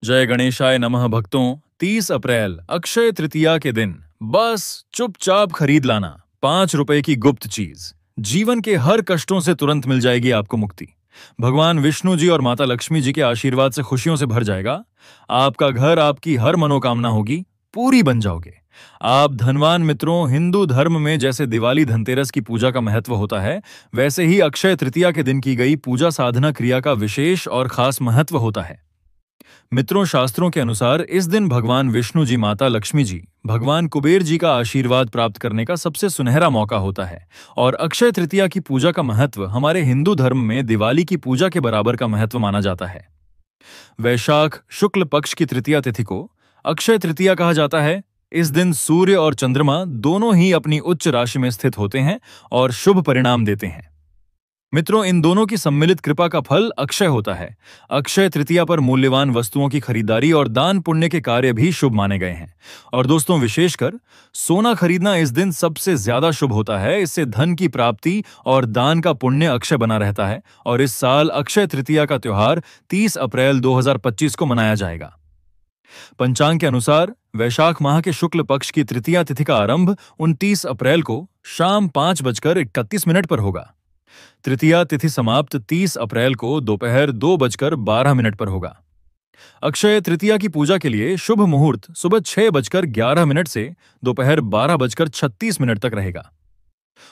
जय गणेशाय नमः भक्तों। 30 अप्रैल अक्षय तृतीया के दिन बस चुपचाप खरीद लाना 5 रुपए की गुप्त चीज। जीवन के हर कष्टों से तुरंत मिल जाएगी आपको मुक्ति। भगवान विष्णु जी और माता लक्ष्मी जी के आशीर्वाद से खुशियों से भर जाएगा। आपका घर, आपकी हर मनोकामना होगी पूरी बन जाओगे। आप धनवान मित्रों, हिंदू धर्म में जैसे दिवाली धनतेरस की पूजा का महत्व होता है, वैसे ही अक्षय तृतीया के दिन की गई पूजा साधना क्रिया का विशेष और खास महत्व होता है। मित्रों, शास्त्रों के अनुसार इस दिन भगवान विष्णु जी, माता लक्ष्मी जी, भगवान कुबेर जी का आशीर्वाद प्राप्त करने का सबसे सुनहरा मौका होता है। और अक्षय तृतीया की पूजा का महत्व हमारे हिंदू धर्म में दिवाली की पूजा के बराबर का महत्व माना जाता है। वैशाख शुक्ल पक्ष की तृतीया तिथि को अक्षय तृतीया कहा जाता है। इस दिन सूर्य और चंद्रमा दोनों ही अपनी उच्च राशि में स्थित होते हैं और शुभ परिणाम देते हैं। मित्रों, इन दोनों की सम्मिलित कृपा का फल अक्षय होता है। अक्षय तृतीया पर मूल्यवान वस्तुओं की खरीदारी और दान पुण्य के कार्य भी शुभ माने गए हैं। और दोस्तों, विशेषकर सोना खरीदना इस दिन सबसे ज्यादा शुभ होता है। इससे धन की प्राप्ति और दान का पुण्य अक्षय बना रहता है। और इस साल अक्षय तृतीया का त्योहार 30 अप्रैल 2025 को मनाया जाएगा। पंचांग के अनुसार वैशाख माह के शुक्ल पक्ष की तृतीया तिथि का आरंभ 29 अप्रैल को शाम 5:31 पर होगा। तृतीया तिथि समाप्त 30 अप्रैल को दोपहर 2:12 पर होगा। अक्षय तृतीया की पूजा के लिए शुभ मुहूर्त सुबह 6:11 से दोपहर 12:36 तक रहेगा।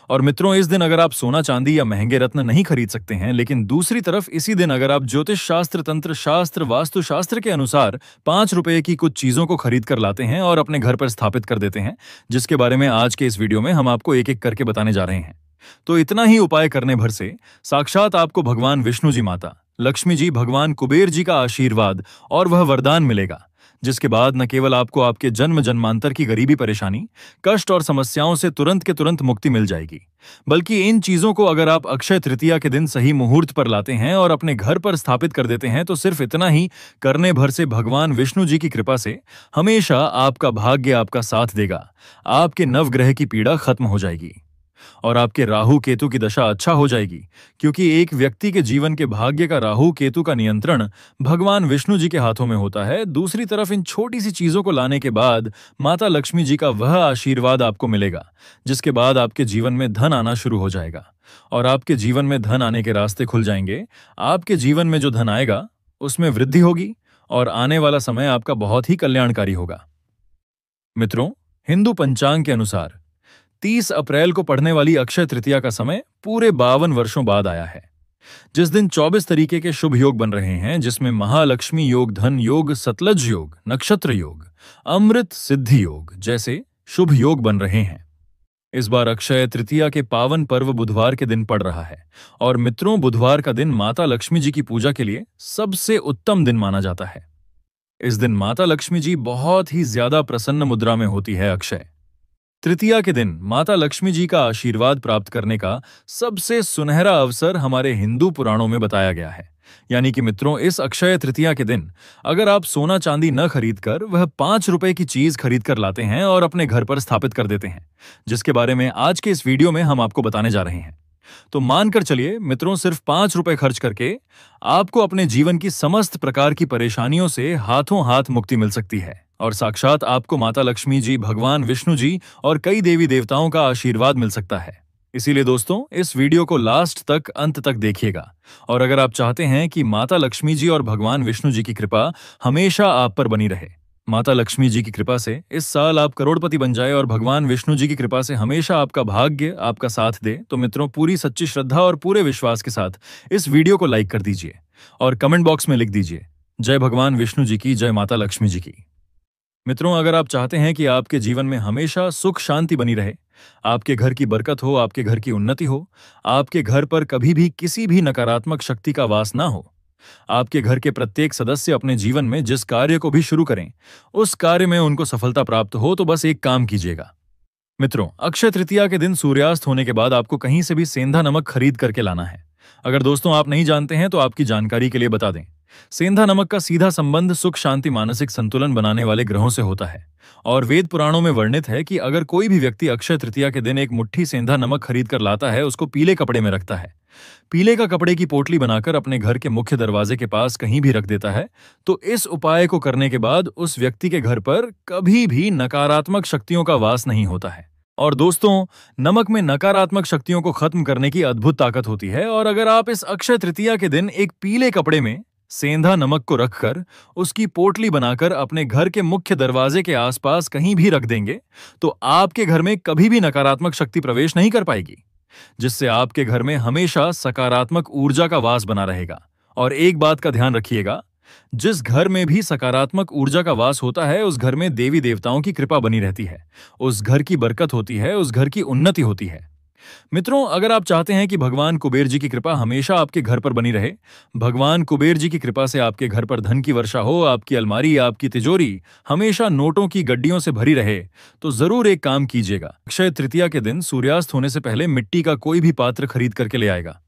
और मित्रों, इस दिन अगर आप सोना चांदी या महंगे रत्न नहीं खरीद सकते हैं, लेकिन दूसरी तरफ इसी दिन अगर आप ज्योतिष शास्त्र, तंत्र शास्त्र, वास्तु शास्त्र के अनुसार 5 रुपए की कुछ चीजों को खरीद कर लाते हैं और अपने घर पर स्थापित कर देते हैं, जिसके बारे में आज के इस वीडियो में हम आपको एक एक करके बताने जा रहे हैं, तो इतना ही उपाय करने भर से साक्षात आपको भगवान विष्णु जी, माता लक्ष्मी जी, भगवान कुबेर जी का आशीर्वाद और वह वरदान मिलेगा, जिसके बाद न केवल आपको आपके जन्म जन्मांतर की गरीबी, परेशानी, कष्ट और समस्याओं से तुरंत के तुरंत मुक्ति मिल जाएगी, बल्कि इन चीजों को अगर आप अक्षय तृतीया के दिन सही मुहूर्त पर लाते हैं और अपने घर पर स्थापित कर देते हैं, तो सिर्फ इतना ही करने भर से भगवान विष्णु जी की कृपा से हमेशा आपका भाग्य आपका साथ देगा। आपके नवग्रह की पीड़ा खत्म हो जाएगी और आपके राहु केतु की दशा अच्छा हो जाएगी, क्योंकि एक व्यक्ति के जीवन के भाग्य का राहु केतु का नियंत्रण भगवान विष्णु जी के हाथों में होता है। दूसरी तरफ इन छोटी सी चीजों को लाने के बाद माता लक्ष्मी जी का वह आशीर्वाद आपको मिलेगा, जिसके बाद आपके जीवन में धन आना शुरू हो जाएगा और आपके जीवन में धन आने के रास्ते खुल जाएंगे। आपके जीवन में जो धन आएगा उसमें वृद्धि होगी और आने वाला समय आपका बहुत ही कल्याणकारी होगा। मित्रों, हिंदू पंचांग के अनुसार 30 अप्रैल को पड़ने वाली अक्षय तृतीया का समय पूरे 52 वर्षों बाद आया है, जिस दिन 24 तरीके के शुभ योग बन रहे हैं, जिसमें महालक्ष्मी योग, धन योग, सतलज योग, नक्षत्र योग, अमृत सिद्धि योग जैसे शुभ योग बन रहे हैं। इस बार अक्षय तृतीया के पावन पर्व बुधवार के दिन पड़ रहा है। और मित्रों, बुधवार का दिन माता लक्ष्मी जी की पूजा के लिए सबसे उत्तम दिन माना जाता है। इस दिन माता लक्ष्मी जी बहुत ही ज्यादा प्रसन्न मुद्रा में होती है। अक्षय तृतीया के दिन माता लक्ष्मी जी का आशीर्वाद प्राप्त करने का सबसे सुनहरा अवसर हमारे हिंदू पुराणों में बताया गया है। यानी कि मित्रों, इस अक्षय तृतीया के दिन अगर आप सोना चांदी न खरीदकर वह 5 रुपए की चीज खरीद कर लाते हैं और अपने घर पर स्थापित कर देते हैं, जिसके बारे में आज के इस वीडियो में हम आपको बताने जा रहे हैं, तो मानकर चलिए मित्रों, सिर्फ 5 रुपए खर्च करके आपको अपने जीवन की समस्त प्रकार की परेशानियों से हाथों हाथ मुक्ति मिल सकती है और साक्षात आपको माता लक्ष्मी जी, भगवान विष्णु जी और कई देवी देवताओं का आशीर्वाद मिल सकता है। इसीलिए दोस्तों, इस वीडियो को लास्ट तक, अंत तक देखिएगा। और अगर आप चाहते हैं कि माता लक्ष्मी जी और भगवान विष्णु जी की कृपा हमेशा आप पर बनी रहे, माता लक्ष्मी जी की कृपा से इस साल आप करोड़पति बन जाए और भगवान विष्णु जी की कृपा से हमेशा आपका भाग्य आपका साथ दे, तो मित्रों, पूरी सच्ची श्रद्धा और पूरे विश्वास के साथ इस वीडियो को लाइक कर दीजिए और कमेंट बॉक्स में लिख दीजिए, जय भगवान विष्णु जी की, जय माता लक्ष्मी जी की। मित्रों, अगर आप चाहते हैं कि आपके जीवन में हमेशा सुख शांति बनी रहे, आपके घर की बरकत हो, आपके घर की उन्नति हो, आपके घर पर कभी भी किसी भी नकारात्मक शक्ति का वास ना हो, आपके घर के प्रत्येक सदस्य अपने जीवन में जिस कार्य को भी शुरू करें उस कार्य में उनको सफलता प्राप्त हो, तो बस एक काम कीजिएगा। मित्रों, अक्षय तृतीया के दिन सूर्यास्त होने के बाद आपको कहीं से भी सेंधा नमक खरीद करके लाना है। अगर दोस्तों आप नहीं जानते हैं तो आपकी जानकारी के लिए बता दें, सेंधा नमक का सीधा संबंध सुख शांति मानसिक संतुलन बनाने वाले ग्रहों से होता है और वेद पुराणों में वर्णित है कि अगर कोई भी व्यक्ति अक्षय तृतीया के दिन एक मुट्ठी सेंधा नमक खरीद कर लाता है, उसको पीले कपड़े में रखता है, पीले का कपड़े की पोटली बनाकर अपने घर के मुख्य दरवाजे के पास कहीं भी रख देता है, तो इस उपाय को करने के बाद उस व्यक्ति के घर पर कभी भी नकारात्मक शक्तियों का वास नहीं होता है। और दोस्तों, नमक में नकारात्मक शक्तियों को खत्म करने की अद्भुत ताकत होती है और अगर आप इस अक्षय तृतीया के दिन एक पीले कपड़े में सेंधा नमक को रखकर उसकी पोटली बनाकर अपने घर के मुख्य दरवाजे के आसपास कहीं भी रख देंगे, तो आपके घर में कभी भी नकारात्मक शक्ति प्रवेश नहीं कर पाएगी, जिससे आपके घर में हमेशा सकारात्मक ऊर्जा का वास बना रहेगा। और एक बात का ध्यान रखिएगा, जिस घर में भी सकारात्मक ऊर्जा का वास होता है, उस घर में देवी देवताओं की कृपा बनी रहती है, उस घर की बरकत होती है, उस घर की उन्नति होती है। मित्रों, अगर आप चाहते हैं कि भगवान कुबेर जी की कृपा हमेशा आपके घर पर बनी रहे, भगवान कुबेर जी की कृपा से आपके घर पर धन की वर्षा हो, आपकी अलमारी, आपकी तिजोरी हमेशा नोटों की गड्डियों से भरी रहे, तो जरूर एक काम कीजिएगा। अक्षय तृतीया के दिन सूर्यास्त होने से पहले मिट्टी का कोई भी पात्र खरीद करके ले आएगा।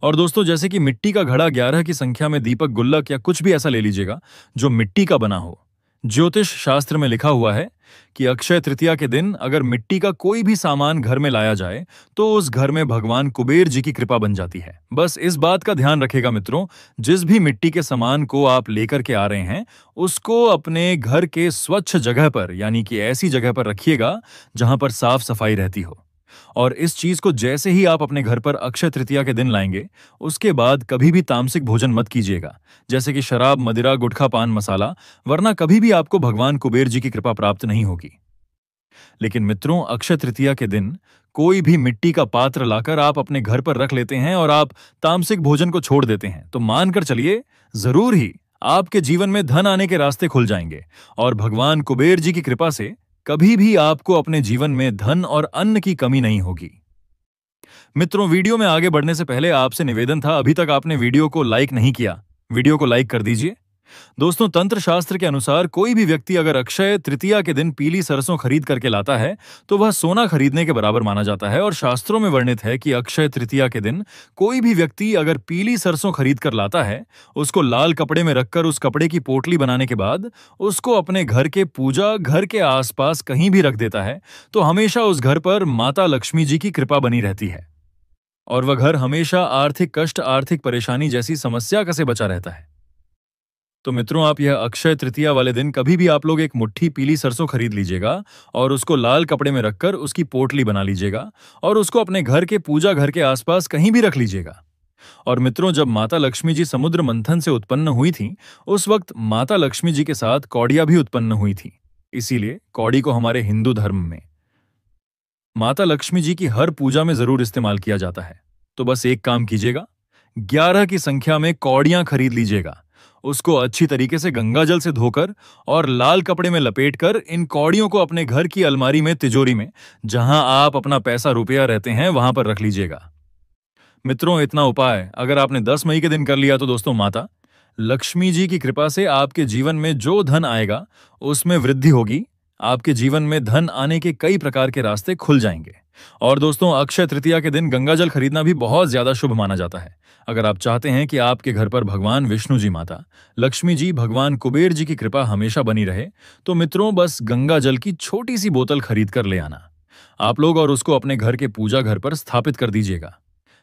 और दोस्तों, जैसे कि मिट्टी का घड़ा 11 की संख्या में दीपक, गुल्लक या कुछ भी ऐसा ले लीजिएगा जो मिट्टी का बना हो। ज्योतिष शास्त्र में लिखा हुआ है कि अक्षय तृतीया के दिन अगर मिट्टी का कोई भी सामान घर में लाया जाए तो उस घर में भगवान कुबेर जी की कृपा बन जाती है। बस इस बात का ध्यान रखिएगा मित्रों, जिस भी मिट्टी के सामान को आप लेकर के आ रहे हैं उसको अपने घर के स्वच्छ जगह पर, यानी कि ऐसी जगह पर रखिएगा जहां पर साफ सफाई रहती हो। और इस चीज को जैसे ही आप अपने घर पर अक्षय तृतीया के दिन लाएंगे, उसके बाद कभी भी तामसिक भोजन मत कीजिएगा, जैसे कि शराब, मदिरा, गुटखा, पान मसाला, वरना कभी भी आपको भगवान कुबेर जी की कृपा प्राप्त नहीं होगी। लेकिन मित्रों, अक्षय तृतीया के दिन कोई भी मिट्टी का पात्र लाकर आप अपने घर पर रख लेते हैं और आप तामसिक भोजन को छोड़ देते हैं, तो मानकर चलिए जरूर ही आपके जीवन में धन आने के रास्ते खुल जाएंगे और भगवान कुबेर जी की कृपा से कभी भी आपको अपने जीवन में धन और अन्न की कमी नहीं होगी। मित्रों, वीडियो में आगे बढ़ने से पहले आपसे निवेदन था, अभी तक आपने वीडियो को लाइक नहीं किया, वीडियो को लाइक कर दीजिए। दोस्तों, तंत्र शास्त्र के अनुसार कोई भी व्यक्ति अगर अक्षय तृतीया के दिन पीली सरसों खरीद करके लाता है तो वह सोना खरीदने के बराबर माना जाता है और शास्त्रों में वर्णित है कि अक्षय तृतीया के दिन कोई भी व्यक्ति अगर पीली सरसों खरीद कर लाता है, उसको लाल कपड़े में रखकर उस कपड़े की पोटली बनाने के बाद उसको अपने घर के पूजा घर के आसपास कहीं भी रख देता है, तो हमेशा उस घर पर माता लक्ष्मी जी की कृपा बनी रहती है और वह घर हमेशा आर्थिक कष्ट, आर्थिक परेशानी जैसी समस्या से बचा रहता है। तो मित्रों, आप यह अक्षय तृतीया वाले दिन कभी भी आप लोग एक मुट्ठी पीली सरसों खरीद लीजिएगा और उसको लाल कपड़े में रखकर उसकी पोटली बना लीजिएगा और उसको अपने घर के पूजा घर के आसपास कहीं भी रख लीजिएगा। और मित्रों, जब माता लक्ष्मी जी समुद्र मंथन से उत्पन्न हुई थी, उस वक्त माता लक्ष्मी जी के साथ कौड़ियां भी उत्पन्न हुई थी। इसीलिए कौड़ी को हमारे हिंदू धर्म में माता लक्ष्मी जी की हर पूजा में जरूर इस्तेमाल किया जाता है। तो बस एक काम कीजिएगा, 11 की संख्या में कौड़ियां खरीद लीजिएगा, उसको अच्छी तरीके से गंगा जल से धोकर और लाल कपड़े में लपेटकर इन कौड़ियों को अपने घर की अलमारी में, तिजोरी में, जहां आप अपना पैसा रुपया रहते हैं वहां पर रख लीजिएगा। मित्रों, इतना उपाय अगर आपने 10 मई के दिन कर लिया तो दोस्तों, माता लक्ष्मी जी की कृपा से आपके जीवन में जो धन आएगा उसमें वृद्धि होगी, आपके जीवन में धन आने के कई प्रकार के रास्ते खुल जाएंगे। और दोस्तों, अक्षय तृतीया के दिन गंगाजल खरीदना भी बहुत ज्यादा शुभ माना जाता है। अगर आप चाहते हैं कि आपके घर पर भगवान विष्णु जी, माता लक्ष्मी जी, भगवान कुबेर जी की कृपा हमेशा बनी रहे, तो मित्रों बस गंगाजल की छोटी सी बोतल खरीद कर ले आना आप लोग और उसको अपने घर के पूजा घर पर स्थापित कर दीजिएगा।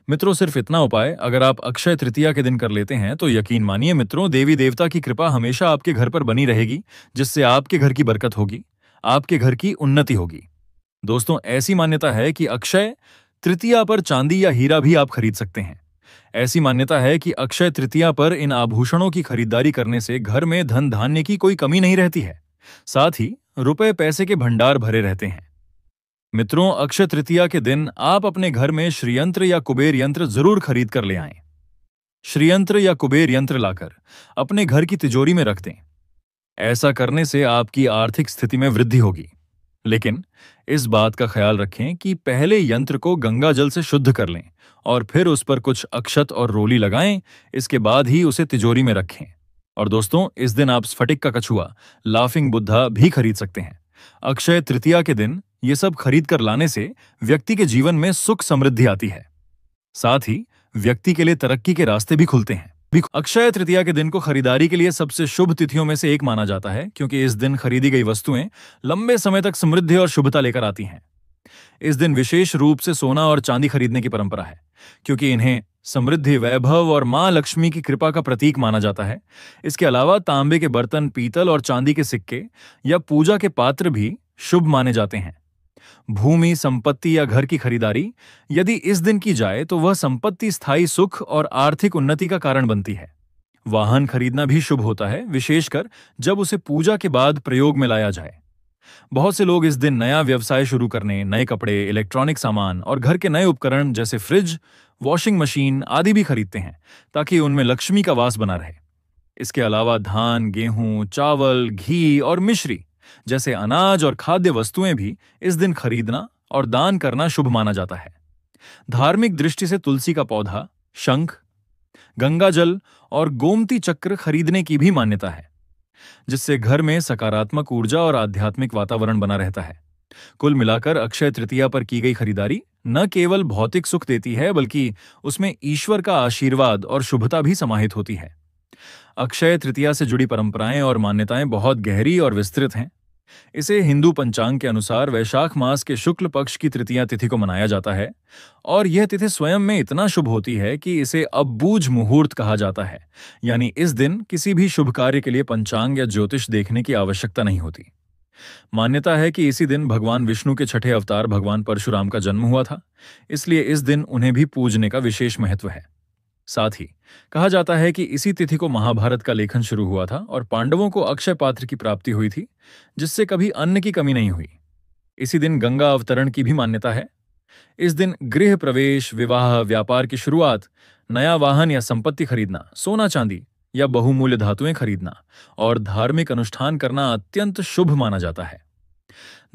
मित्रों, सिर्फ इतना उपाय अगर आप अक्षय तृतीया के दिन कर लेते हैं तो यकीन मानिए मित्रों, देवी देवता की कृपा हमेशा आपके घर पर बनी रहेगी, जिससे आपके घर की बरकत होगी, आपके घर की उन्नति होगी। दोस्तों, ऐसी मान्यता है कि अक्षय तृतीया पर चांदी या हीरा भी आप खरीद सकते हैं। ऐसी मान्यता है कि अक्षय तृतीया पर इन आभूषणों की खरीदारी करने से घर में धन धान्य की कोई कमी नहीं रहती है, साथ ही रुपए पैसे के भंडार भरे रहते हैं। मित्रों, अक्षय तृतीया के दिन आप अपने घर में श्रीयंत्र या कुबेर यंत्र जरूर खरीद कर ले आएं। श्रीयंत्र या कुबेर यंत्र लाकर अपने घर की तिजोरी में रख दें। ऐसा करने से आपकी आर्थिक स्थिति में वृद्धि होगी, लेकिन इस बात का ख्याल रखें कि पहले यंत्र को गंगा जल से शुद्ध कर लें और फिर उस पर कुछ अक्षत और रोली लगाएं, इसके बाद ही उसे तिजोरी में रखें। और दोस्तों, इस दिन आप स्फटिक का कछुआ, लाफिंग बुद्धा भी खरीद सकते हैं। अक्षय तृतीया के दिन ये सब खरीद कर लाने से व्यक्ति के जीवन में सुख समृद्धि आती है, साथ ही व्यक्ति के लिए तरक्की के रास्ते भी खुलते हैं। भी अक्षय तृतीया के दिन को खरीदारी के लिए सबसे शुभ तिथियों में से एक माना जाता है, क्योंकि इस दिन खरीदी गई वस्तुएं लंबे समय तक समृद्धि और शुभता लेकर आती हैं। इस दिन विशेष रूप से सोना और चांदी खरीदने की परंपरा है, क्योंकि इन्हें समृद्धि, वैभव और मां लक्ष्मी की कृपा का प्रतीक माना जाता है। इसके अलावा तांबे के बर्तन, पीतल और चांदी के सिक्के या पूजा के पात्र भी शुभ माने जाते हैं। भूमि, संपत्ति या घर की खरीदारी यदि इस दिन की जाए तो वह संपत्ति स्थायी सुख और आर्थिक उन्नति का कारण बनती है। वाहन खरीदना भी शुभ होता है, विशेषकर जब उसे पूजा के बाद प्रयोग में लाया जाए। बहुत से लोग इस दिन नया व्यवसाय शुरू करने, नए कपड़े, इलेक्ट्रॉनिक सामान और घर के नए उपकरण जैसे फ्रिज, वॉशिंग मशीन आदि भी खरीदते हैं, ताकि उनमें लक्ष्मी का वास बना रहे। इसके अलावा धान, गेहूं, चावल, घी और मिश्री जैसे अनाज और खाद्य वस्तुएं भी इस दिन खरीदना और दान करना शुभ माना जाता है। धार्मिक दृष्टि से तुलसी का पौधा, शंख, गंगा जल और गोमती चक्र खरीदने की भी मान्यता है, जिससे घर में सकारात्मक ऊर्जा और आध्यात्मिक वातावरण बना रहता है। कुल मिलाकर अक्षय तृतीया पर की गई खरीदारी न केवल भौतिक सुख देती है, बल्कि उसमें ईश्वर का आशीर्वाद और शुभता भी समाहित होती है। अक्षय तृतीया से जुड़ी परंपराएं और मान्यताएं बहुत गहरी और विस्तृत हैं। इसे हिंदू पंचांग के अनुसार वैशाख मास के शुक्ल पक्ष की तृतीया तिथि को मनाया जाता है, और यह तिथि स्वयं में इतना शुभ होती है कि इसे अबूझ मुहूर्त कहा जाता है। यानी इस दिन किसी भी शुभ कार्य के लिए पंचांग या ज्योतिष देखने की आवश्यकता नहीं होती। मान्यता है कि इसी दिन भगवान विष्णु के छठे अवतार भगवान परशुराम का जन्म हुआ था, इसलिए इस दिन उन्हें भी पूजने का विशेष महत्व है। साथ ही कहा जाता है कि इसी तिथि को महाभारत का लेखन शुरू हुआ था और पांडवों को अक्षय पात्र की प्राप्ति हुई थी, जिससे कभी अन्न की कमी नहीं हुई। इसी दिन गंगा अवतरण की भी मान्यता है। इस दिन गृह प्रवेश, विवाह, व्यापार की शुरुआत, नया वाहन या संपत्ति खरीदना, सोना चांदी या बहुमूल्य धातुएं खरीदना और धार्मिक अनुष्ठान करना अत्यंत शुभ माना जाता है।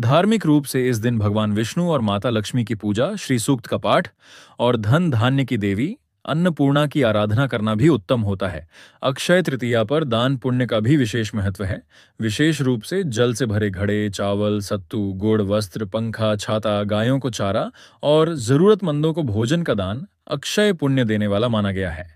धार्मिक रूप से इस दिन भगवान विष्णु और माता लक्ष्मी की पूजा, श्री सूक्त का पाठ और धन धान्य की देवी अन्नपूर्णा की आराधना करना भी उत्तम होता है। अक्षय तृतीया पर दान पुण्य का भी विशेष महत्व है। विशेष रूप से जल से भरे घड़े, चावल, सत्तू, गुड़, वस्त्र, पंखा, छाता, गायों को चारा और जरूरतमंदों को भोजन का दान अक्षय पुण्य देने वाला माना गया है।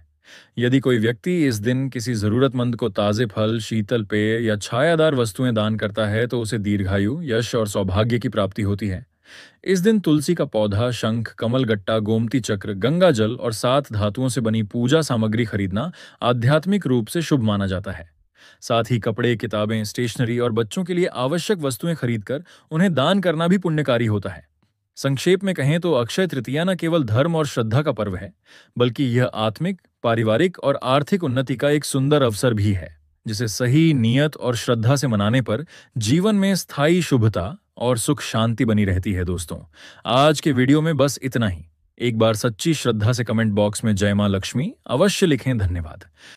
यदि कोई व्यक्ति इस दिन किसी जरूरतमंद को ताजे फल, शीतल पेय या छायादार वस्तुएं दान करता है तो उसे दीर्घायु, यश और सौभाग्य की प्राप्ति होती है। इस दिन तुलसी का पौधा, शंख, कमलगट्टा, गोमती चक्र, गंगा जल और 7 धातुओं से बनी पूजा सामग्री खरीदना आध्यात्मिक रूप से शुभ माना जाता है। साथ ही कपड़े, किताबें, स्टेशनरी और बच्चों के लिए आवश्यक वस्तुएं खरीदकर उन्हें दान करना भी पुण्यकारी होता है। संक्षेप में कहें तो अक्षय तृतीया न केवल धर्म और श्रद्धा का पर्व है, बल्कि यह आत्मिक, पारिवारिक और आर्थिक उन्नति का एक सुंदर अवसर भी है, जिसे सही नियत और श्रद्धा से मनाने पर जीवन में स्थायी शुभता और सुख शांति बनी रहती है। दोस्तों, आज के वीडियो में बस इतना ही। एक बार सच्ची श्रद्धा से कमेंट बॉक्स में जय मां लक्ष्मी अवश्य लिखें। धन्यवाद।